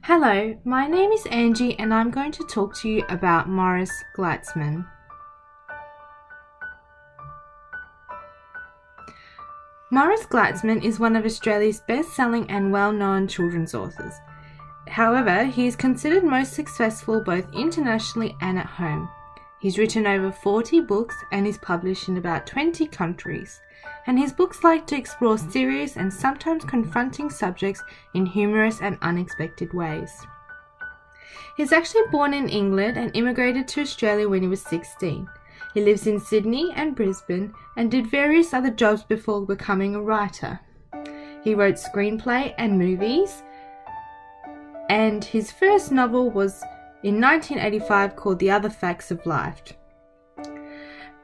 Hello, my name is Angie and I'm going to talk to you about Maurice Gleitzman. Maurice Gleitzman is one of Australia's best-selling and well-known children's authors. However, he is considered most successful both internationally and at home. He's written over 40 books and is published in about 20 countries. And his books like to explore serious and sometimes confronting subjects in humorous and unexpected ways. He was actually born in England and immigrated to Australia when he was 16. He lives in Sydney and Brisbane and did various other jobs before becoming a writer. He wrote screenplay and movies, and his first novel was in 1985 called The Other Facts of Life.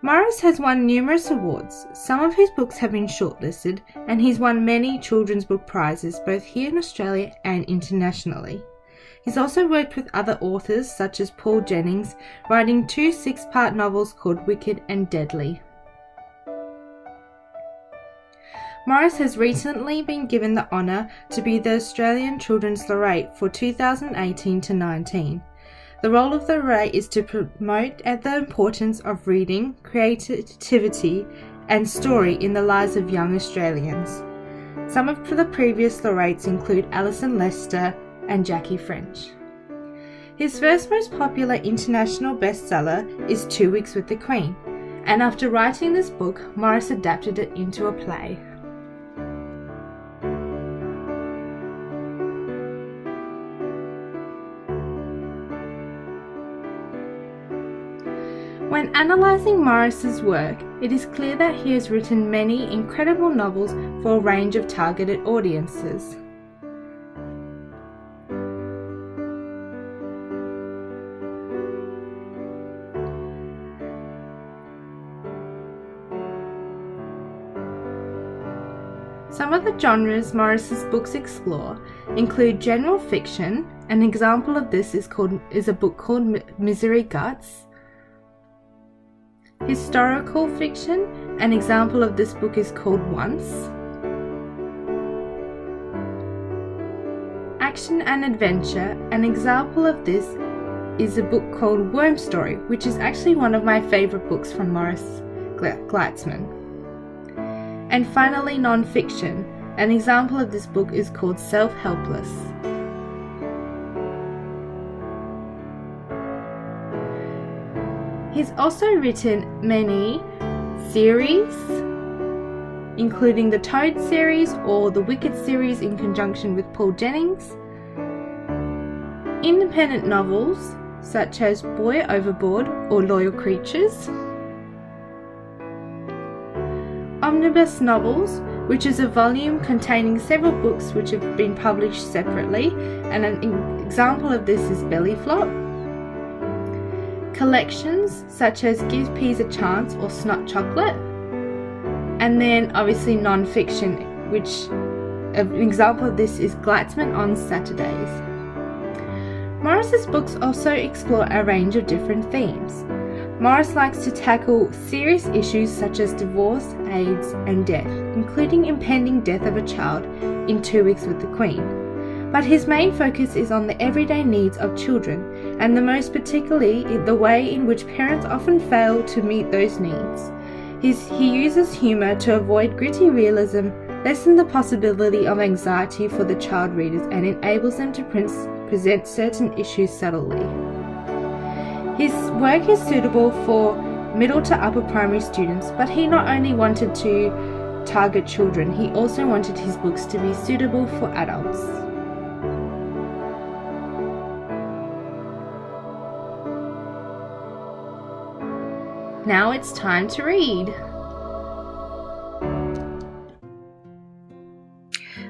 Maurice has won numerous awards. Some of his books have been shortlisted, and he's won many children's book prizes both here in Australia and internationally. He's also worked with other authors such as Paul Jennings, writing 2 6-part novels called Wicked and Deadly. Maurice has recently been given the honour to be the Australian Children's Laureate for 2018-19. The role of the laureate is to promote the importance of reading, creativity and story in the lives of young Australians. Some of the previous laureates include Alison Lester and Jackie French. His first most popular international bestseller is 2 Weeks with the Queen, and after writing this book, Maurice adapted it into a play. When analysing Maurice's work, it is clear that he has written many incredible novels for a range of targeted audiences. Some of the genres Maurice's books explore include general fiction. An example of this is a book called Misery Guts. Historical fiction. An example of this book is called Once. Action and adventure. An example of this is a book called Worm Story, which is actually one of my favourite books from Maurice Gleitzman. And finally, non-fiction. An example of this book is called Self-Helpless. He's also written many series, including the Toad series or the Wicked series in conjunction with Paul Jennings, independent novels such as Boy Overboard or Loyal Creatures, omnibus novels, which is a volume containing several books which have been published separately, and an example of this is Belly Flop. Collections such as Give Peas a Chance or Snot Chocolate, and then obviously non-fiction, which an example of this is Gleitzman on Saturdays. Maurice's books also explore a range of different themes. Maurice likes to tackle serious issues such as divorce, AIDS and death, including impending death of a child in 2 Weeks with the Queen. But his main focus is on the everyday needs of children, and the most particularly the way in which parents often fail to meet those needs. He uses humour to avoid gritty realism, lessen the possibility of anxiety for the child readers, and enables them to present certain issues subtly. His work is suitable for middle to upper primary students, but he not only wanted to target children, he also wanted his books to be suitable for adults. Now it's time to read.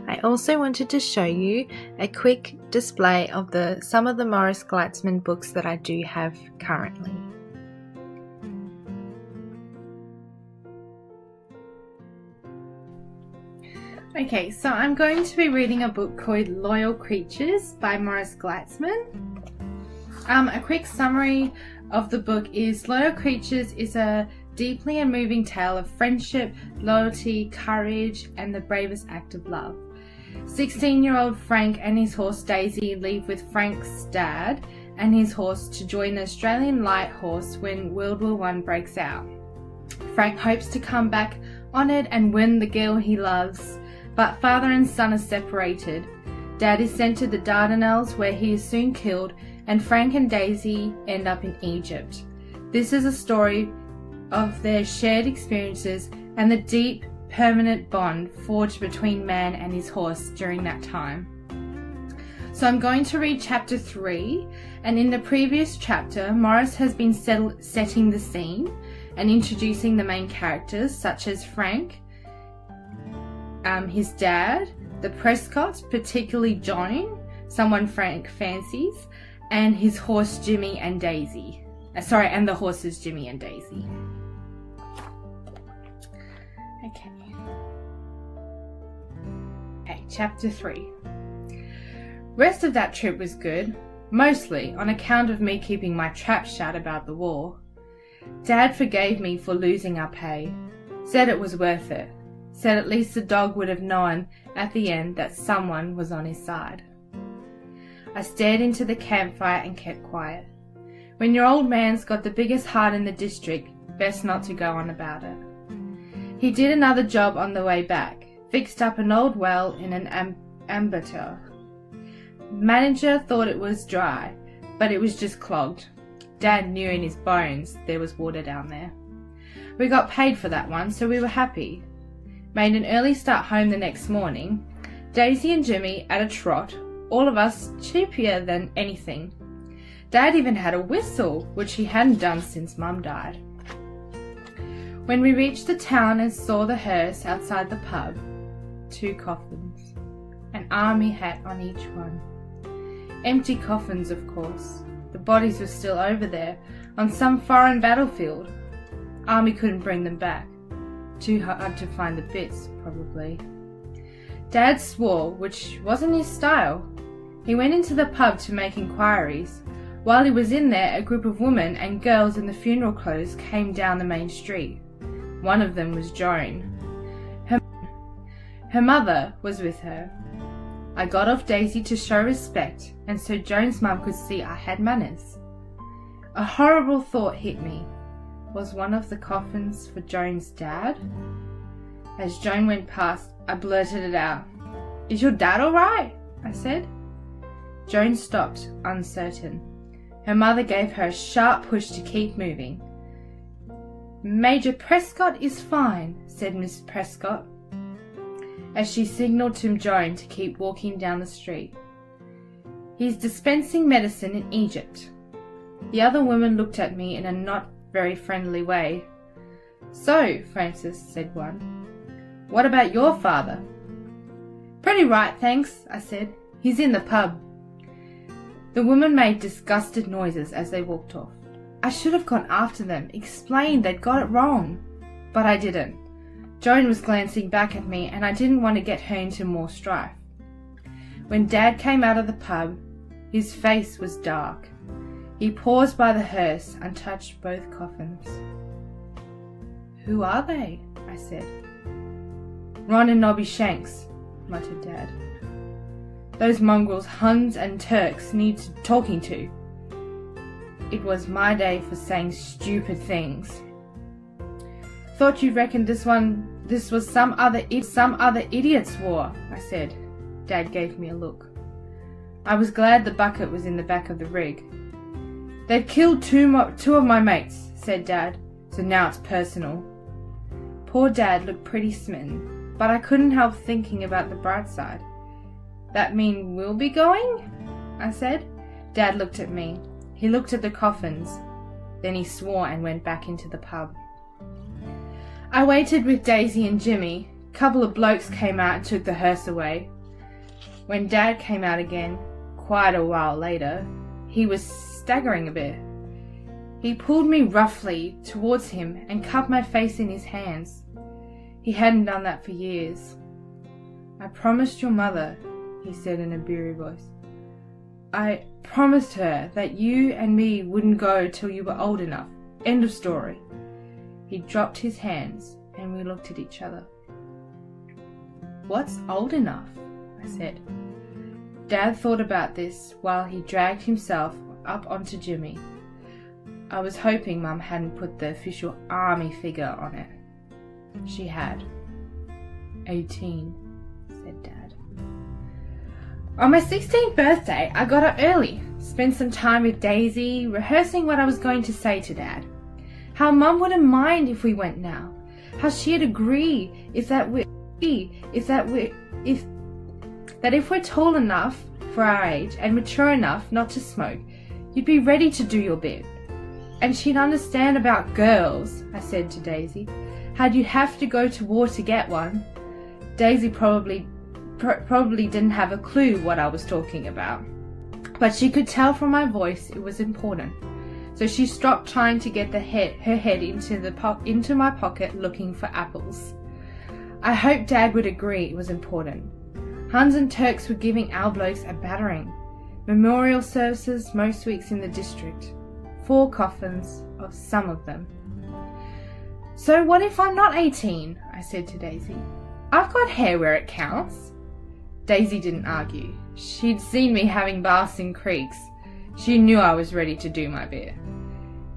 I also wanted to show you a quick display of some of the Maurice Gleitzman books that I do have currently. Okay, so I'm going to be reading a book called Loyal Creatures by Maurice Gleitzman. A quick summary of the book is Loyal Creatures is a deeply and moving tale of friendship, loyalty, courage, and the bravest act of love. 16-year-old Frank and his horse Daisy leave with Frank's dad and his horse to join the Australian Light Horse when World War I breaks out. Frank hopes to come back on it and win the girl he loves, but father and son are separated. Dad is sent to the Dardanelles where he is soon killed, and Frank and Daisy end up in Egypt. This is a story of their shared experiences and the deep, permanent bond forged between man and his horse during that time. So I'm going to read chapter 3, and in the previous chapter, Morris has been setting the scene and introducing the main characters such as Frank, his dad, the Prescotts, particularly Joan, someone Frank fancies, and his horse Jimmy and Daisy. And the horses Jimmy and Daisy. Okay, chapter 3. Rest of that trip was good, mostly on account of me keeping my trap shut about the war. Dad forgave me for losing our pay, said it was worth it, said at least the dog would have known at the end that someone was on his side. I stared into the campfire and kept quiet. When your old man's got the biggest heart in the district, best not to go on about it. He did another job on the way back, fixed up an old well in an abattoir. Manager thought it was dry, but it was just clogged. Dad knew in his bones there was water down there. We got paid for that one, so we were happy. Made an early start home the next morning. Daisy and Jimmy at a trot, all of us chippier than anything. Dad even had a whistle, which he hadn't done since Mum died. When we reached the town and saw the hearse outside the pub, 2 coffins, an army hat on each one. Empty coffins, of course. The bodies were still over there, on some foreign battlefield. Army couldn't bring them back. Too hard to find the bits, probably. Dad swore, which wasn't his style. He went into the pub to make inquiries. While he was in there, a group of women and girls in the funeral clothes came down the main street. One of them was Joan. Her mother was with her. I got off Daisy to show respect, and so Joan's mum could see I had manners. A horrible thought hit me. Was one of the coffins for Joan's dad? As Joan went past, I blurted it out. "Is your dad all right?" I said. Joan stopped, uncertain. Her mother gave her a sharp push to keep moving. "Major Prescott is fine," said Miss Prescott, as she signalled to Joan to keep walking down the street. "He's dispensing medicine in Egypt." The other woman looked at me in a not very friendly way. "So, Francis," said one, "what about your father?" "Pretty right, thanks," I said. "He's in the pub." The woman made disgusted noises as they walked off. I should have gone after them, explained they'd got it wrong. But I didn't. Joan was glancing back at me, and I didn't want to get her into more strife. When Dad came out of the pub, his face was dark. He paused by the hearse and touched both coffins. "Who are they?" I said. "Ron and Nobby Shanks," muttered Dad. "Those mongrels Huns and Turks need talking to." It was my day for saying stupid things. "Thought you reckoned this was some other idiot's war," I said. Dad gave me a look. I was glad the bucket was in the back of the rig. "They've killed two of my mates," said Dad, "so now it's personal." Poor Dad looked pretty smitten, but I couldn't help thinking about the bright side. "That mean we'll be going?" I said. Dad looked at me. He looked at the coffins. Then he swore and went back into the pub. I waited with Daisy and Jimmy. A couple of blokes came out and took the hearse away. When Dad came out again, quite a while later, he was staggering a bit. He pulled me roughly towards him and cupped my face in his hands. He hadn't done that for years. "I promised your mother," he said in a beery voice. "I promised her that you and me wouldn't go till you were old enough. End of story." He dropped his hands and we looked at each other. "What's old enough?" I said. Dad thought about this while he dragged himself up onto Jimmy. I was hoping Mum hadn't put the official army figure on it. She had. 18, said Dad. On my 16th birthday, I got up early, spent some time with Daisy, rehearsing what I was going to say to Dad. How Mum wouldn't mind if we went now. How she'd agree if we're tall enough for our age and mature enough not to smoke, you'd be ready to do your bit. And she'd understand about girls, I said to Daisy. How'd you have to go to war to get one? Daisy probably didn't have a clue what I was talking about, but she could tell from my voice it was important. So she stopped trying to get her head into my pocket looking for apples. I hoped Dad would agree it was important. Huns and Turks were giving our blokes a battering. Memorial services most weeks in the district. 4 coffins of some of them. So what if I'm not 18? I said to Daisy. I've got hair where it counts. Daisy didn't argue. She'd seen me having baths in creeks. She knew I was ready to do my bit.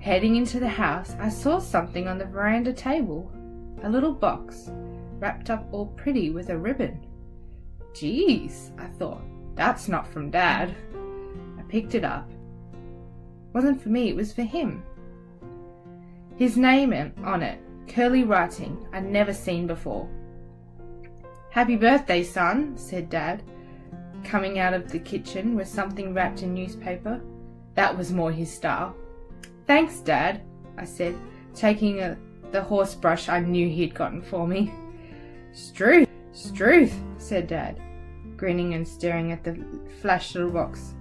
Heading into the house, I saw something on the veranda table. A little box, wrapped up all pretty with a ribbon. Geez, I thought, that's not from Dad. I picked it up. It wasn't for me, it was for him. His name on it, curly writing I'd never seen before. Happy birthday, son, said Dad, coming out of the kitchen with something wrapped in newspaper. That was more his style. Thanks, Dad, I said, taking the horse brush I knew he'd gotten for me. Struth, said Dad, grinning and staring at the flash little box.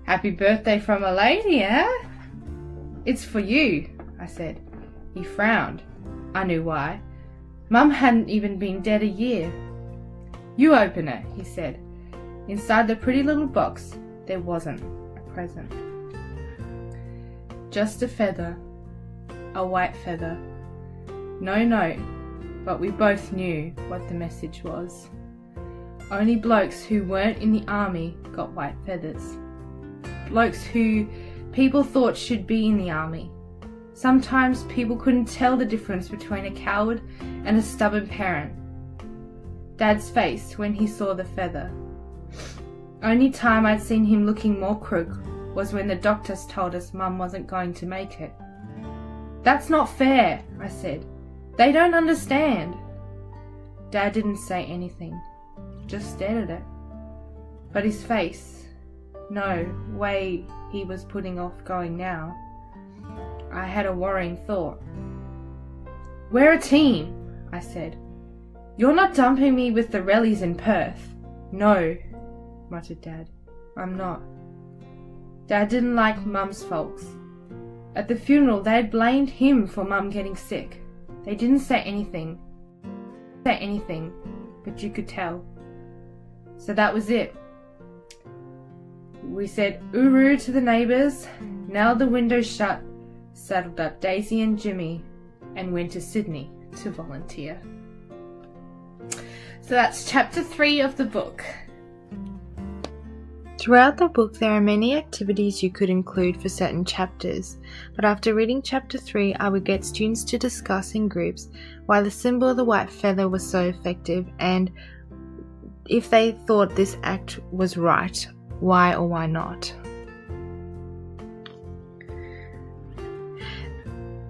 Happy birthday from a lady, eh? It's for you, I said. He frowned. I knew why. Mum hadn't even been dead a year. You open it, he said. Inside the pretty little box, there wasn't a present. Just a feather, a white feather. No note, but we both knew what the message was. Only blokes who weren't in the army got white feathers. Blokes who people thought should be in the army. Sometimes people couldn't tell the difference between a coward and a stubborn parent. Dad's face when he saw the feather. Only time I'd seen him looking more crook was when the doctors told us Mum wasn't going to make it. That's not fair, I said. They don't understand. Dad didn't say anything, just stared at it. But his face, no way he was putting off going now. I had a worrying thought. We're a team, I said. You're not dumping me with the Rellies in Perth. No, muttered Dad. I'm not. Dad didn't like Mum's folks. At the funeral, they had blamed him for Mum getting sick. They didn't say anything, but you could tell. So that was it. We said uru to the neighbours, nailed the windows shut, saddled up Daisy and Jimmy, and went to Sydney to volunteer. So that's chapter 3 of the book. Throughout the book, there are many activities you could include for certain chapters, but after reading chapter 3, I would get students to discuss in groups why the symbol of the white feather was so effective and if they thought this act was right, why or why not.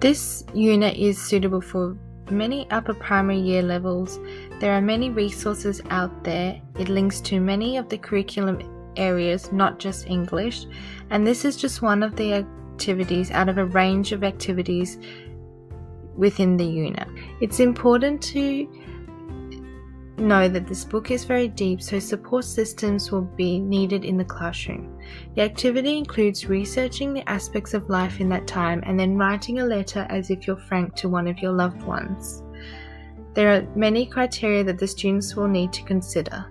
This unit is suitable for many upper primary year levels. There are many resources out there. It links to many of the curriculum areas, not just English, and this is just one of the activities out of a range of activities within the unit. It's important to know that this book is very deep, so support systems will be needed in the classroom. The activity includes researching the aspects of life in that time and then writing a letter as if you're frank to one of your loved ones. There are many criteria that the students will need to consider.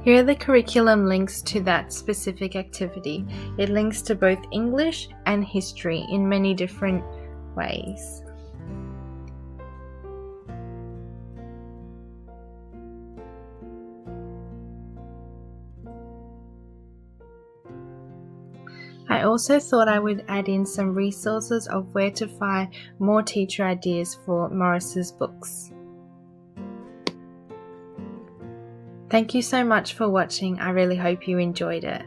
Here are the curriculum links to that specific activity. It links to both English and history in many different ways. I also thought I would add in some resources of where to find more teacher ideas for Morris's books. Thank you so much for watching. I really hope you enjoyed it.